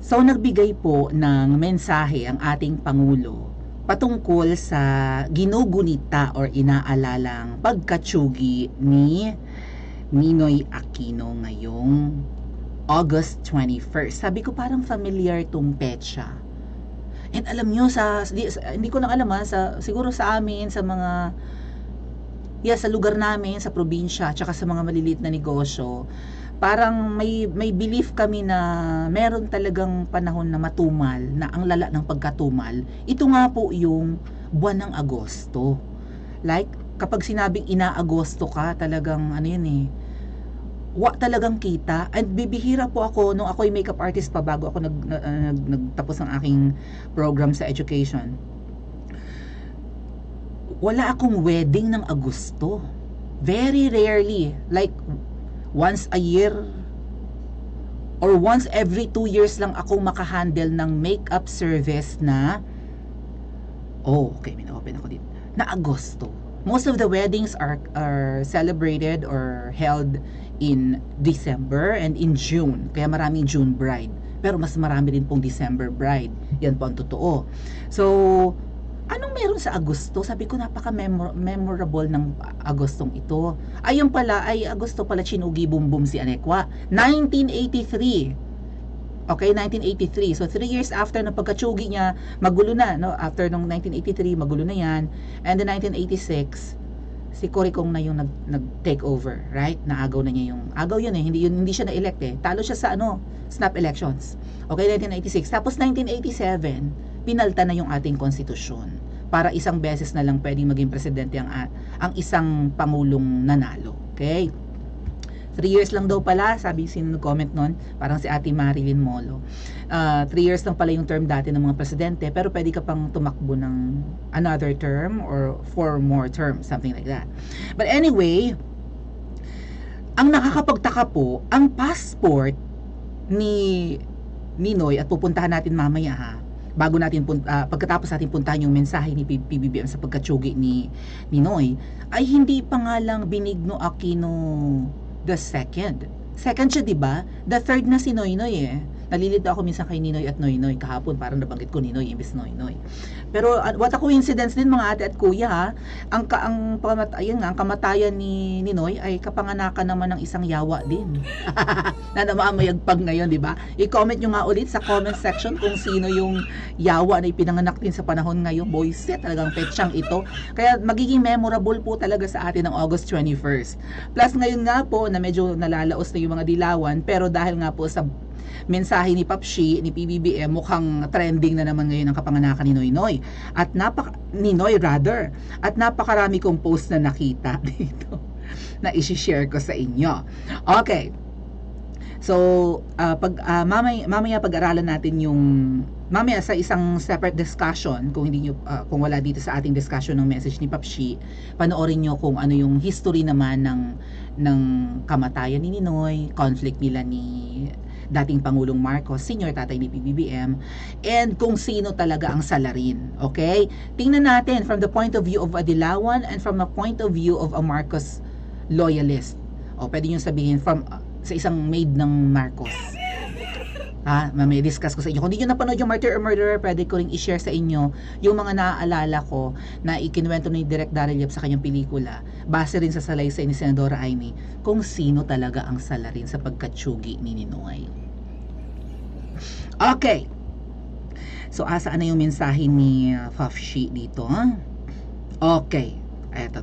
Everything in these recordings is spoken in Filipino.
So nagbigay po ng mensahe ang ating Pangulo patungkol sa ginugunita or inaalalang pagkatsugi ni Ninoy Aquino ngayong August 21st. Sabi ko parang familiar tong petsa. And alam nyo, hindi ko na alam siguro sa amin, sa mga, sa lugar namin, sa probinsya, tsaka sa mga maliliit na negosyo, parang may belief kami na meron talagang panahon na matumal, na ang lala ng pagkatumal. Ito nga po yung buwan ng Agosto. Like, kapag sinabing ina-Agosto ka, talagang talagang kita. And bibihira po ako nung ako'y makeup artist pa bago ako nagtapos ng aking program sa education. Wala akong wedding ng Agosto. Very rarely. Like, once a year or once every 2 years lang ako makahandle ng makeup service na may na-open ako dito, na Agosto. Most of the weddings are celebrated or held in December and in June. Kaya maraming June bride. Pero mas marami din pong December bride. Yan po ang totoo. So, anong meron sa Agosto? Sabi ko, napaka-memorable ng Agostong ito. Ayun pala, ay Agosto pala chinugi bumbum si Anekwa. 1983. Okay, 1983. So, 3 years after ng pagkatsugi niya, magulo na. No? After ng 1983, magulo na yan. And then 1986, si Cory Kong na yung nag-take over. Right? Naagaw na niya yung... Agaw yun eh. Hindi siya na-elect eh. Talo siya sa snap elections. Okay, 1996. Tapos 1987, pinalta na yung ating konstitusyon para isang beses na lang pwedeng maging presidente ang isang pangulong nanalo. Okay? 3 years lang daw pala, sabi sino nag-comment nun, parang si Ate Marilyn Molo. 3 years lang pala yung term dati ng mga presidente, pero pwede ka pang tumakbo ng another term or 4 more terms, something like that. But anyway, ang nakakapagtaka po, ang passport ni Ninoy, at pupuntahan natin mamaya bago natin pagkatapos natin puntahan yung mensahe ni PBBM sa pagkatsugi ni Ninoy, ay hindi pa nga lang Benigno Aquino the second. Second siya, 'di ba? The third na si Noynoy eh. Nalilito ako minsan kay Ninoy at Noynoy. Kahapon parang nabanggit ko Ninoy imbes Noynoy. Pero what a coincidence din mga ate at kuya ha. Ang kamatayan ni Ninoy ay kapanganakan naman ng isang yawa din. Na namamayagpag ngayon, di ba? I-comment nyo nga ulit sa comment section kung sino yung yawa na ipinanganak din sa panahon ngayon. Boys, talagang petsyang ito. Kaya magiging memorable po talaga sa atin ng August 21st. Plus ngayon nga po na medyo nalalaos na yung mga dilawan, pero dahil nga po sa mensahe ni Papshi, ni PBBM, mukhang trending na naman ngayon ang kapanganakan ni Noynoy. At Ninoy rather. At napakarami kong post na nakita dito na i-share ko sa inyo. Okay. So, mamaya pag-aralan natin yung mamaya sa isang separate discussion, kung hindi nyo, kung wala dito sa ating discussion ng message ni Papshi, panoorin nyo kung ano yung history naman ng kamatayan ni Ninoy, conflict nila ni dating Pangulong Marcos, senior tatay ni PBBM, and kung sino talaga ang salarin. Okay? Tingnan natin from the point of view of a Dilawan and from a point of view of a Marcos loyalist. O, pwede nyo sabihin sa isang maid ng Marcos. May discuss ko sa inyo. Kung hindi nyo napanood yung Martyr or Murderer, pwede ko ring i-share sa inyo yung mga naaalala ko na ikinuwento ni Direk Daryl Yap sa kanyang pelikula, base rin sa salaysay ni Senadora Amy, kung sino talaga ang salarin sa pagkatsugi ni Ninoy. Okay. So, asaan na yung mensahe ni Fafshi dito? Okay. Eto.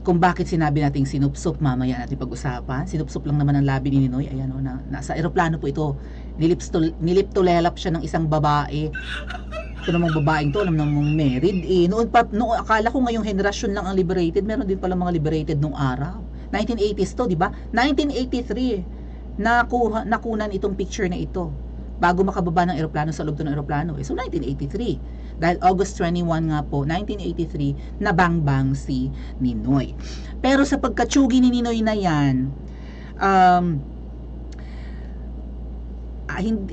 Kung bakit sinabi nating sinupsup, mamaya natin pag-usapan. Sinupsup lang naman ang labi ni Ninoy. Ayan nasa eroplano po ito. Niliptulelap siya ng isang babae. Ito namang babaeng to, alam namang married eh. Noon akala ko ngayong henerasyon lang ang liberated. Meron din pala mga liberated nung araw. 1980s to, di ba? 1983 nakunan itong picture na ito bago makababa ng eroplano sa loob ng eroplano. So 1983. Dahil August 21 nga po, 1983, nabangbang si Ninoy. Pero sa pagkatsugi ni Ninoy na yan,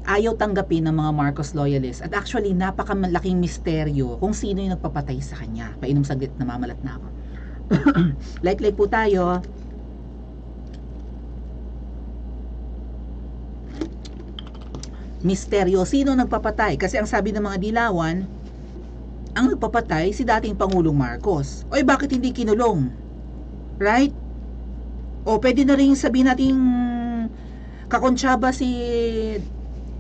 ayaw tanggapin ng mga Marcos loyalists. At actually, napakamalaking misteryo kung sino yung nagpapatay sa kanya. Painom saglit, namamalat na ako. Like po tayo. misteryo. Sino nagpapatay? Kasi ang sabi ng mga dilawan, ang nagpapatay si dating Pangulong Marcos. Oy, bakit hindi kinulong? Right? O pwede na rin sabihin natin kakontsaba si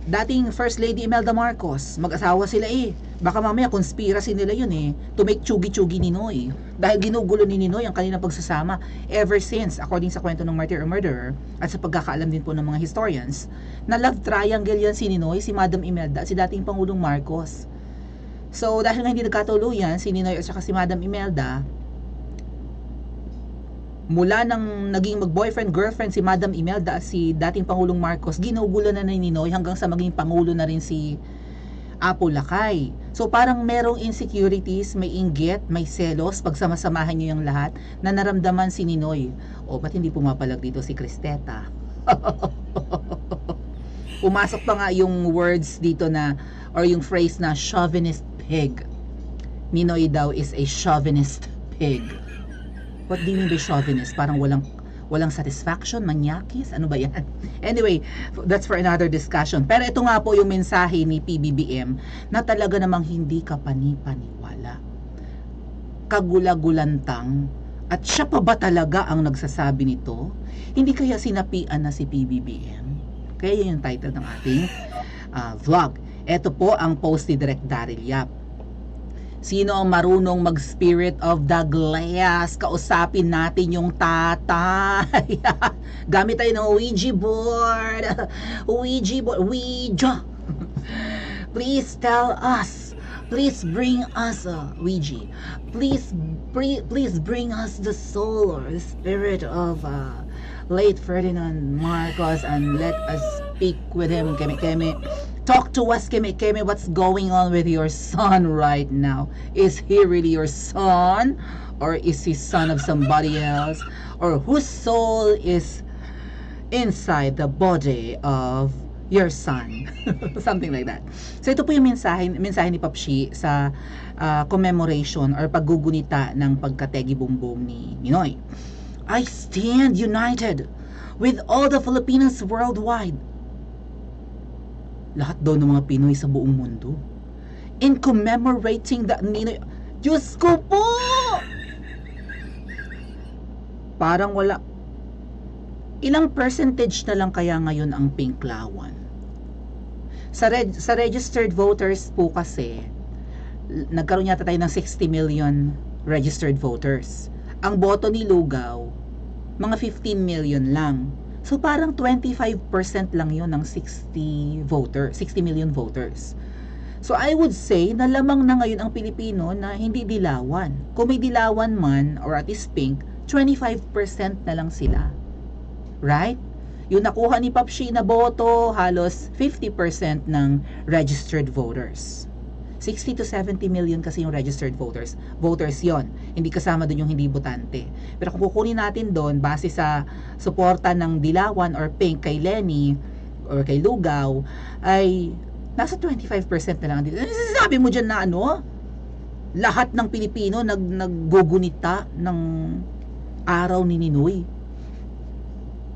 dating First Lady Imelda Marcos. Mag-asawa sila eh. Baka mamaya conspiracy nila yun eh. To make chugi-chugi ni Noy. Dahil ginugulo ni Ninoy ang kanilang pagsasama ever since, according sa kwento ng Martyr or Murderer at sa pagkakaalam din po ng mga historians, na love triangle yan si Ninoy, si Madam Imelda at si dating Pangulong Marcos. So dahil nga hindi nagkatuluyan si Ninoy at saka si Madam Imelda, mula nang naging mag-boyfriend-girlfriend si Madam Imelda at si dating Pangulong Marcos, ginugulo na ni Ninoy hanggang sa maging Pangulo na rin si Apo Lakay. So parang merong insecurities, may inggit, may selos, pagsamasamahan niyo yung lahat na naramdaman si Ninoy. O ba't hindi pumapalag dito si Cristeta? Pumasok pa nga yung words dito na, or yung phrase na chauvinist pig. Ninoy daw is a chauvinist pig. What do you mean by chauvinist? Parang walang satisfaction, manyakis, ano ba yan? Anyway, that's for another discussion. Pero ito nga po yung mensahe ni PBBM na talaga namang hindi ka panipaniwala. Kagula-gulantang, at siya pa ba talaga ang nagsasabi nito? Hindi kaya sinapian na si PBBM? Kaya yun yung title ng ating vlog. Ito po ang post ni Direk Daryl Yap. Sino ang marunong mag-spirit of the glass? Kausapin natin yung tatay. Gamit tayo ng Ouija board. Ouija. Please tell us. Please bring us a Ouija. Please bring us the soul or the spirit of late Ferdinand Marcos and let us speak with him. Keme. Talk to us, Keme. What's going on with your son right now? Is he really your son? Or is he son of somebody else? Or whose soul is inside the body of your son? Something like that. So ito po yung mensahe ni Papshi sa commemoration or paggugunita ng pagkategi bumbong ni Ninoy. I stand united with all the Filipinos worldwide. Lahat daw ng mga Pinoy sa buong mundo in commemorating the Ninoy. Diyos ko po! Parang wala. Ilang percentage na lang kaya ngayon ang Pinklawan? Sa registered voters po kasi, nagkaroon yata tayo ng 60 million registered voters. Ang boto ni Lugaw, mga 15 million lang. So parang 25% lang yun ng 60 million voters. So I would say na lamang na ngayon ang Pilipino na hindi dilawan. Kung may dilawan man or at least pink, 25% na lang sila. Right? Yung nakuha ni Papshi na boto, halos 50% ng registered voters. 60 to 70 million kasi yung registered voters. Voters yon, hindi kasama dun yung hindi botante. Pero kung kukunin natin doon, base sa suporta ng Dilawan or Pink kay Lenny or kay Lugaw, ay nasa 25% na lang. Sabi mo dyan na ano? Lahat ng Pilipino naggugunita ng araw ni Ninoy.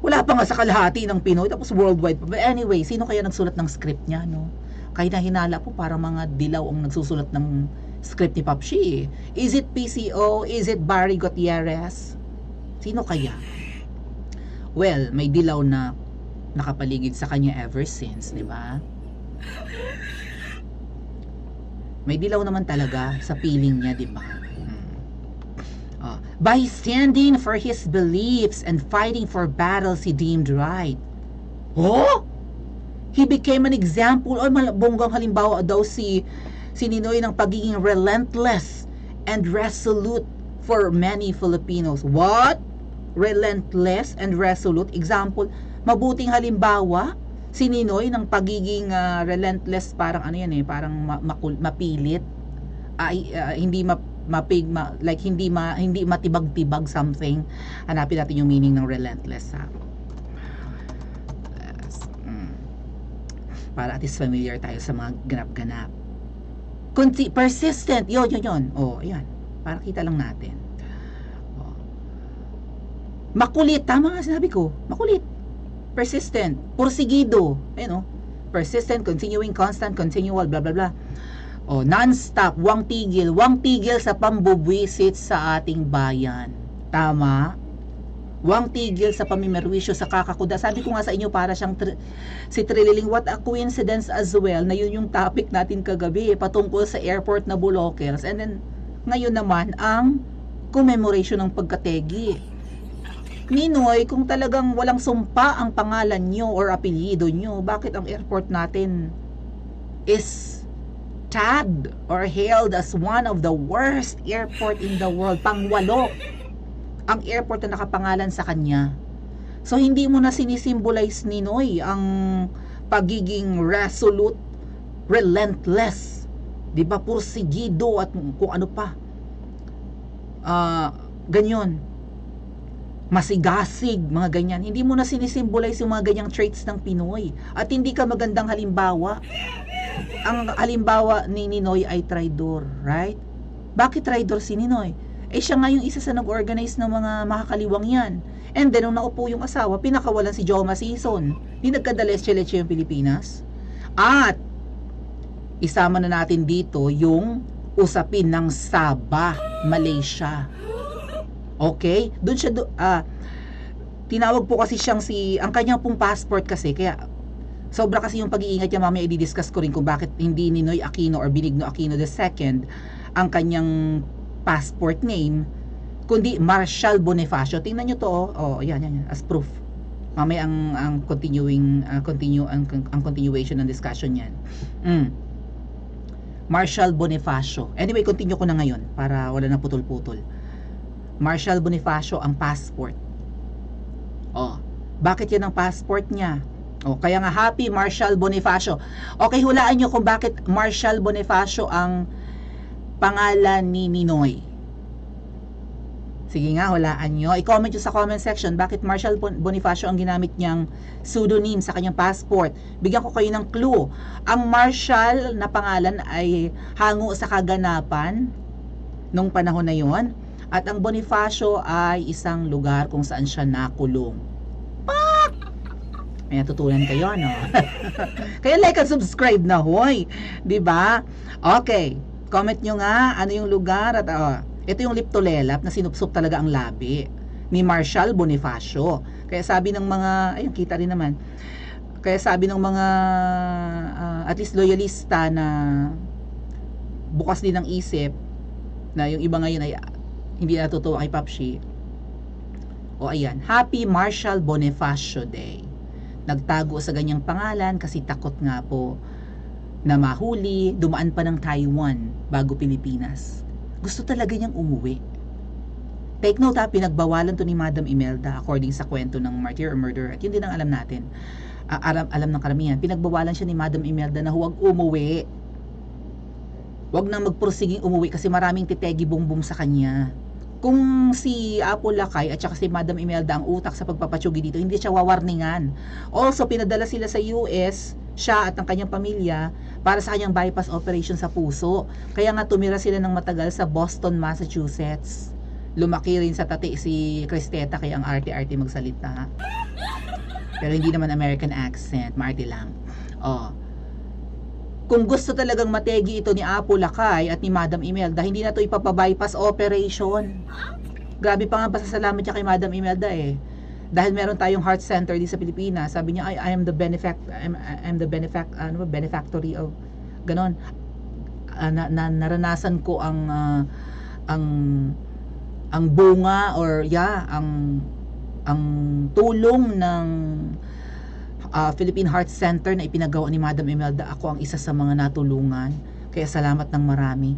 Wala pa nga sa kalahati ng Pinoy, tapos worldwide pa. But anyway, sino kaya nagsulat ng script niya, no? Kaya hinala po para mga dilaw ang nagsusulat ng script ni Papshi. Is it PCO? Is it Barry Gutierrez? Sino kaya? Well, may dilaw na nakapaligid sa kanya ever since, di ba? May dilaw naman talaga sa piling niya, di ba? By standing for his beliefs and fighting for battles he deemed right. Oh? He became an example o bonggang halimbawa daw si Ninoy ng pagiging relentless and resolute for many Filipinos. What? Relentless and resolute? Example, mabuting halimbawa si Ninoy ng pagiging relentless, parang ano yan eh, parang mapilit. Hindi hindi matibag-tibag something. Hanapin natin yung meaning ng relentless ha. Para at least familiar tayo sa mga ganap-ganap. Persistent, yun. Oh, ayan. Para kita lang natin. Oh. Makulit, tama nga sinabi ko. Makulit. Persistent. Porsigido. Ayun oh. persistent, continuing, constant, continual, blah blah blah. O, non-stop, wang tigil sa pambubwisit sa ating bayan. Tama? Wang tigil sa pamimerwisyo sa kakakuda. Sabi ko nga sa inyo, para siyang si Trililing, what a coincidence as well, na yun yung topic natin kagabi, patungkol sa airport na Bulokers. And then, ngayon naman, ang commemoration ng pagkategi. Ninoy, kung talagang walang sumpa ang pangalan nyo or apelyido nyo, bakit ang airport natin is tagged or hailed as one of the worst airport in the world? Pang-8 ang airport na nakapangalan sa kanya. So hindi mo na sinisimbolize, Ninoy, ang pagiging resolute, relentless, di ba, pursigido at kung ano pa, ganyan, masigasig, mga ganyan. Hindi mo na sinisimbolize yung mga ganyang traits ng Pinoy. At hindi ka magandang halimbawa. Ang halimbawa ni Ninoy ay traidor, right? Bakit traidor si Ninoy? Siya nga yung isa sa nag-organize ng mga makakaliwang yan. And then, nung naupo yung asawa, pinakawalan si Joma Sison. Di nagkadalesche-leche yung Pilipinas. At, isama na natin dito yung usapin ng Sabah, Malaysia. Okay? Doon siya, tinawag po kasi siyang ang kanyang pong passport kasi, kaya, sobra kasi yung pag-iingat niya, mamaya i-discuss ko rin kung bakit hindi Ninoy Aquino or Benigno Aquino II ang kanyang passport name, kundi Marshal Bonifacio. Tingnan nyo to, yan, as proof. Mamaya ang continuation ng discussion yan. Marshal Bonifacio. Anyway, continue ko na ngayon para wala na putol-putol. Marshal Bonifacio ang passport. Bakit yan ang passport niya? Kaya nga, Happy Marshal Bonifacio. Okay, hulaan nyo kung bakit Marshal Bonifacio ang pangalan ni Ninoy. Sige nga, hulaan nyo. I-comment nyo sa comment section bakit Marshal Bonifacio ang ginamit niyang pseudonym sa kanyang passport. Bigyan ko kayo ng clue. Ang Marshal na pangalan ay hango sa kaganapan nung panahon na yon. At ang Bonifacio ay isang lugar kung saan siya nakulong. May natutunan kayo, no? Kaya like and subscribe na, hoy. Diba? Okay. Comment nyo nga ano yung lugar at ito yung liptolelap na sinupsup talaga ang labi ni Marshal Bonifacio. Kaya sabi ng mga, ayun, kita rin naman. Kaya sabi ng mga at least loyalista na bukas din ng isip na yung iba ngayon ay hindi natutuwa kay Papshi. Ayan, Happy Marshal Bonifacio Day. Nagtago sa ganyang pangalan kasi takot nga po na mahuli, dumaan pa ng Taiwan bago Pilipinas. Gusto talaga niyang umuwi. Take note, pinagbawalan to ni Madam Imelda according sa kwento ng martyr or murderer. At yun din ang alam natin. Alam ng karamihan. Pinagbawalan siya ni Madam Imelda na huwag umuwi. Huwag nang magpursiging umuwi kasi maraming titegi bumbum sa kanya. Kung si Apo Lakay at saka si Madam Imelda ang utak sa pagpapatsugi dito, hindi siya wawarningan. Also, pinadala sila sa US, siya at ang kanyang pamilya, para sa kanyang bypass operation sa puso. Kaya nga tumira sila ng matagal sa Boston, Massachusetts. Lumaki rin sa tati si Cristeta, kaya ang arte-arte magsalita. Pero hindi naman American accent, maarte lang. Kung gusto talagang mategi ito ni Apo Lakay at ni Madam Imelda, hindi na ito ipapabypass operation. Grabe pa nga pasasalamat niya kay Madam Imelda Dahil meron tayong heart center di sa Pilipinas. Sabi niya, I am the benefactory of ganon. Naranasan ko ang bunga or ang tulong ng Philippine Heart Center na ipinagawa ni Madam Imelda. Ako ang isa sa mga natulungan. Kaya salamat ng marami.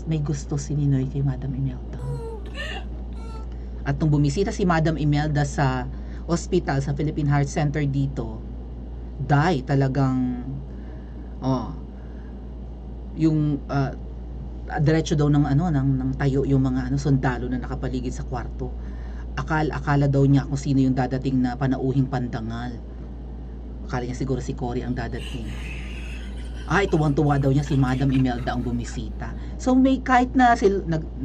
May gusto si Ninoy kay Madam Imelda. At nung bumisita si Madam Imelda sa hospital, sa Philippine Heart Center dito, talagang yung diretso daw ng tayo yung mga sundalo na nakapaligid sa kwarto. Akala daw niya kung sino yung dadating na panauhing pandangal. Akala niya siguro si Cory ang dadating. Tuwang-tuwa daw niya si Madam Imelda ang bumisita. So kahit na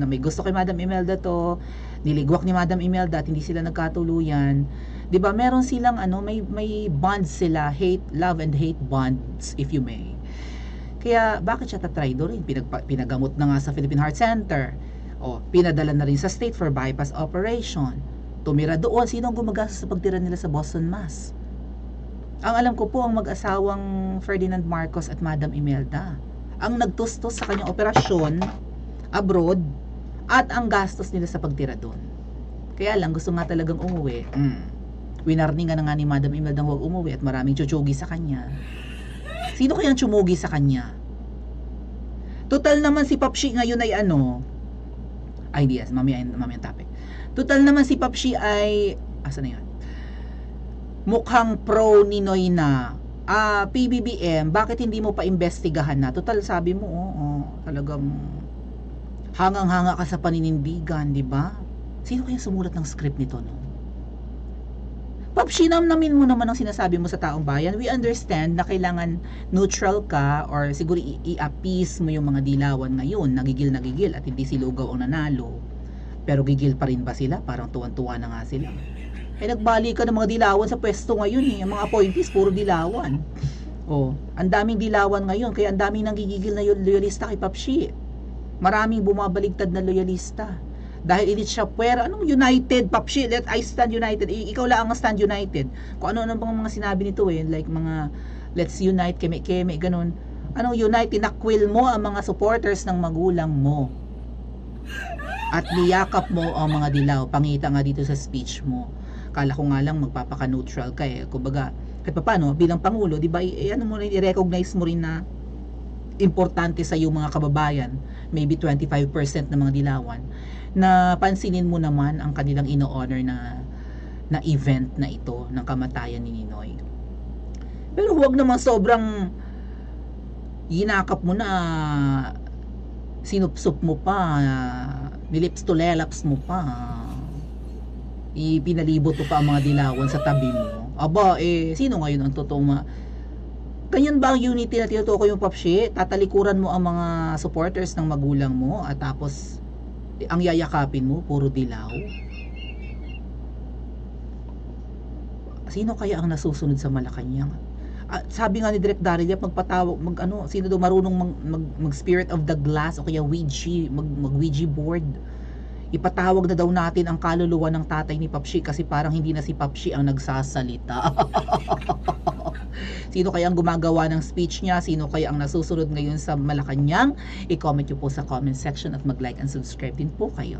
may gusto kay Madam Imelda to, niligwak ni Madam Imelda at hindi sila nagkatuluyan, 'Di ba? Meron silang may bonds sila, love and hate bonds if you may. Kaya bakit siya tatraidorin? Pinagamot na nga sa Philippine Heart Center. O, pinadala na rin sa state for bypass operation. Tumira doon. Sino ang gumagastos sa pagtira nila sa Boston, Mass? Ang alam ko po ang mag-asawang Ferdinand Marcos at Madam Imelda ang nagtustos sa kanyang operasyon abroad at ang gastos nila sa pagtira doon. Kaya lang gusto nga talagang umuwi. Winarningan na nga ni Madam Imelda huwag umuwi at maraming chuchugi sa kanya. Sino kayang chumugi sa kanya? Total naman si Papshi ngayon ay hindi, mamaya topic. Total naman si Papshi ay asa na yun? Mukhang pro Ninoy na. PBBM, bakit hindi mo pa imbestigahan na? Total sabi mo, talagang hangang-hanga ka sa paninindigan, di ba? Sino kayang sumulat ng script nito, no? Papshi, namin mo naman ang sinasabi mo sa taong bayan. We understand na kailangan neutral ka or siguro i-appease mo yung mga dilawan ngayon, nagigil at hindi si Lugaw ang nanalo. Pero gigil pa rin ba sila? Parang tuwan-tuwa na nga sila. Nagbali ka ng mga dilawan sa pwesto ngayon Ang mga appointees, puro dilawan. Ang daming dilawan ngayon, kaya ang daming nanggigigil na loyalista kay Papshi. Maraming bumabaligtad na loyalista. Dahil hindi siya pwera. Anong united, Papshi? I stand united. Ikaw lang ang stand united. Kung ano bang mga sinabi nito like mga let's unite, keme-keme, ganun. Anong unite? Tinakwil mo ang mga supporters ng magulang mo. At niyakap mo ang mga dilaw. Pangita nga dito sa speech mo. Kala ko nga lang magpapaka-neutral ka Kumbaga, kahit paano, bilang Pangulo, di ba, i-recognize mo rin na importante sa iyong mga kababayan, maybe 25% ng mga dilawan, na pansinin mo naman ang kanilang ino-honor na event na ito ng kamatayan ni Ninoy. Pero huwag naman sobrang yinakap mo na, sinupsup mo pa, nilips to lelaps mo pa, ipinalibot mo pa ang mga dilawan sa tabi mo. Aba, sino ngayon ang totoo ganyan ba ang unity na tinutukoy yung Papshi? Tatalikuran mo ang mga supporters ng magulang mo at tapos ang yayakapin mo, puro dilaw? Sino kaya ang nasusunod sa Malacanang? Sabi nga ni Direk Daryl, magpatawag, sino daw marunong mag spirit of the glass o kaya mag-Ouija board. Ipatawag na daw natin ang kaluluwa ng tatay ni Papshi kasi parang hindi na si Papshi ang nagsasalita. Sino kaya ang gumagawa ng speech niya? Sino kaya ang nasusunod ngayon sa Malacanang? I-comment nyo po sa comment section at mag-like and subscribe din po kayo.